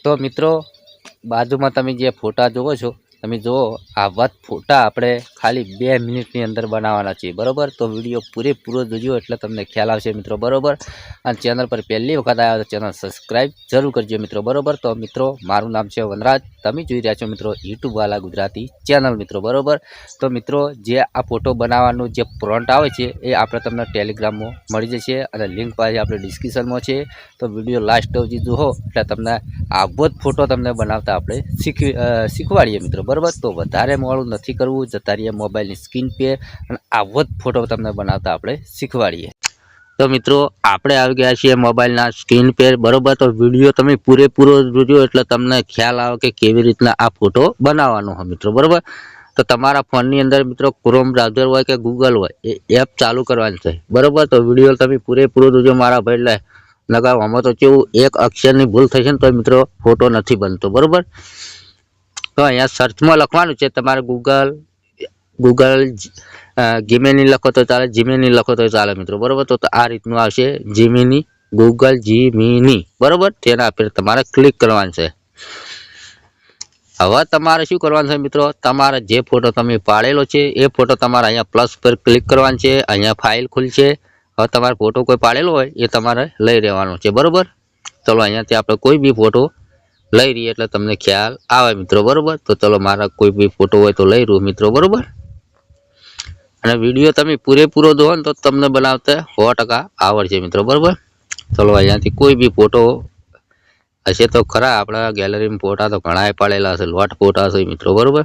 तो मित्रों बाजू में तमे जे फोटा जोवो छो तमे जुओ आवा फोटा आपणे खाली 2 मिनिटनी अंदर बनाववाना छे बरोबर। तो विडियो पूरेपूरो जोजो एटले तमने ख्याल आवशे मित्रों बरोबर। अने चेनल पर पहली वखत आव्या तो चेनल सब्सक्राइब जरूर करजो मित्रों बरोबर। तो मित्रों मारुं नाम छे वनराज, तमे जोई रह्या छो मित्रों यूट्यूब वाला गुजराती चेनल मित्रों बरोबर। तो मित्रों जे आ फोटो बनाववानुं जे प्रोम्प्ट आवे छे ए आपणे तमने टेलिग्राम में मळी जशे अने लिंक पाछी आपणे डिस्क्रिप्शन में छे। तो विडियो लास्ट सुधी जोहो एटले तमने आवो ज फोटो तमने बनावता आपणे शीखवाड़ीए मित्रों बरोबर। तो वधारे मोडुं नथी करवुं, जता रहीए मोबाइल स्क्रीन पे अने आवो ज फोटो तमने बनावता आपणे शीखवाड़ीए। तो मित्रों आपणे आवी गया छीए मोबाइलना स्क्रीन पे बरोबर। तो विडियो तमे पूरेपूरो जोजो एटले तमने ख्याल आवे के केवी रीतना आ फोटो बनाववानो छे मित्रों बरोबर। तो तमारा फोननी अंदर मित्रों क्रोम ब्राउजर होय के गूगल होय ए एप चालू करवानी छे बरोबर। तो विडियो तमे पूरेपूरो जोजो मारा भाई ले नका आमां तो केवुं एक अक्षरनी भूल थशे ने तो मित्रों फोटो नहीं बनतो बरोबर। तो अहींया सर्च में लखवानुं छे तमारे गूगल जीमेनी लखो तो चाले, जीमेनी लखो तो चाले मित्रों बरोबर। तो आ रीतनुं आवशे जीमिनी, गूगल जीमिनी बरोबर। तेना पर तमारे क्लिक करवानुं छे। हवे तमारे शुं करवानुं छे मित्रों, तमारे जे फोटो तमे पाड़ेलो छे ए फोटो तमारे अहींया प्लस पर क्लिक करवानुं छे। अहींया फाइल खुलशे। हवे तमारे फोटो कोई पाड़ेलो होय ए तमारे लई लेवानो छे बरोबर। चलो अहींयाथी आपणे कोई बी फोटो लई रहीए एटले तमने ख्याल आवे मित्रों बरोबर। तो चलो मारा कोई बी फोटो होय तो लई लूं मित्रों बरोबर। अने विडियो तमे पूरेपूरो जोवो ने तो तमने बनावता 100% आवडशे मित्रों बरोबर। चलो अहींयाथी कोई बी फोटो हशे तो खरा आपणा गैलरी में फोटा तो घणाय पाड़ेला हशे, लोट फोटा हशे मित्रों बरोबर।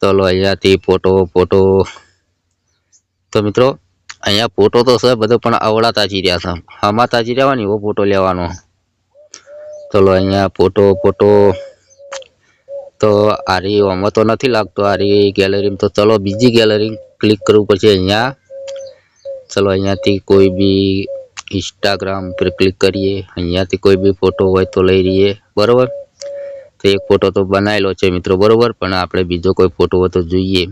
चलो अहींयाथी फोटो तो मित्रों अहींया फोटो तो छे बधो पण अवळा ताजी रह्या छे, हमा ताजी रहेवानी एवो फोटो लेवानो। चलो अहींया फोटो तो आ रही आमां तो नहीं लागतो आ रही गैलरी में। तो चलो बीजी गैलरी क्लिक करवू पड़शे अहींया। चलो अहींयाथी कोई भी इंस्टाग्राम पर क्लिक करिए, अहींयाथी कोई भी फोटो होय तो लई रहीए बरोबर। तो एक फोटो तो बनायेलो छे मित्रों बरोबर, पण आपणे बीजो कोई फोटो होय तो जोईए।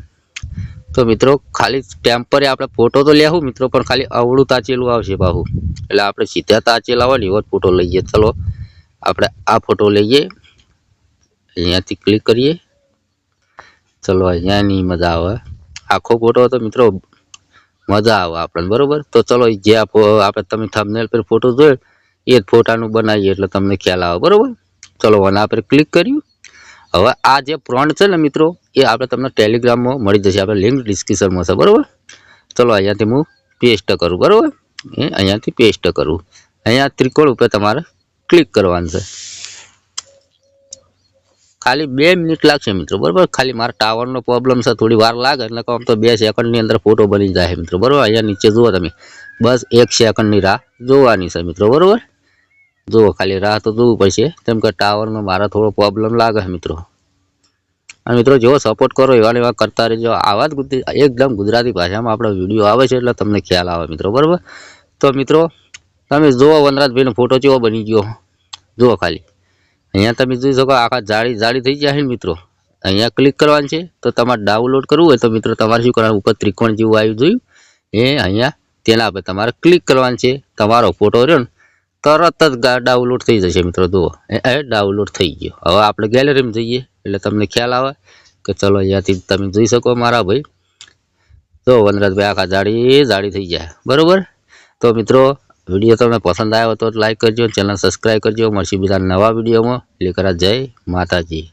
तो मित्रों खाली टेम्परे आपणे फोटो तो लेहू मित्रों पण खाली अवळुं ताचेलुं आवशे पाछुं, एटले आपणे सीधा ताचेला होय ने एवो ज फोटो लईए। चलो आपणे आ फोटो लईए, अहींयाथी क्लिक करिए। चलो अहींयानी मजा आवे, आखो फोटो तो मित्रों मजा आवे आपणे बरोबर। तो चलो जे आपणे तमे थंबनेल पर फोटो जोयो ए ज फोटानुं बनावीए एटले तमने ख्याल आवे बरोबर। चलो आना पर क्लिक कर्युं। हवे आ जे प्रोम्प्ट छे ने मित्रों ए आपणे तमने टेलिग्राम में मळी जशे, आपणे लिंक डिस्क्रिप्शन में छे बरोबर। चलो अहींयाथी हूँ पेस्ट करूँ बरोबर, अहींयाथी पेस्ट करूँ। अहींया त्रिकोण पर तमारे क्लिक करवानुं छे। खाली 2 मिनिट लागशे मित्रों बरोबर। खाली मारा टावर नो प्रॉब्लम छे, थोड़ी वार लागे એટલે આમ તો 2 સેકન્ડની અંદર ફોટો બની જાય મિત્રો બરોબર। અહીંયા નીચે જુઓ તમે બસ 1 સેકન્ડની રાહ જોવાની છે મિત્રો બરોબર। જુઓ ખાલી રાહ તો જોવું પડશે કેમ કે ટાવરનો મારા થોડો પ્રોબ્લેમ લાગે છે મિત્રો। અને મિત્રો જેવો સપોર્ટ કરો એવા ને એવા કરતા રહેજો। આવા જ એકદમ ગુજરાતી ભાષામાં આપણો વિડીયો આવે છે એટલે તમને ખ્યાલ આવે મિત્રો બરોબર। તો મિત્રો તમે જુઓ વનરાજભાઈનો ફોટો કેવો બની ગયો, જુઓ ખાલી અહીંયા તમે જોઈ શકો આખા જાળી થઈ ગયા છે મિત્રો। અહીંયા ક્લિક કરવાનું છે। તો તમારે ડાઉનલોડ કરવું હોય તો મિત્રો તમારે શું કરવાનું, ઉપર ત્રિકોણ જેવું આવ્યું જોયું એ અહીંયા તેના પર તમારે ક્લિક કરવાનું છે। તમારો ફોટો રહ્યો ને તરત જ ડાઉનલોડ થઈ જશે મિત્રો। જુઓ એ ડાઉનલોડ થઈ ગયો। હવે આપણે ગેલેરીમાં જઈએ એટલે તમને ખ્યાલ આવે કે ચલો અહીંયાથી તમે જોઈ શકો મારા ભાઈ, જો વનરાજભાઈ આખા જાળી થઈ જાય બરોબર। તો મિત્રો વિડીયો તમને પસંદ આવ્યો તો લાઈક કરજો, ચેનલ સબસ્ક્રાઈબ કરજો। મળશે બીજા નવા વિડીયોમાં। લેકરા જય માતાજી।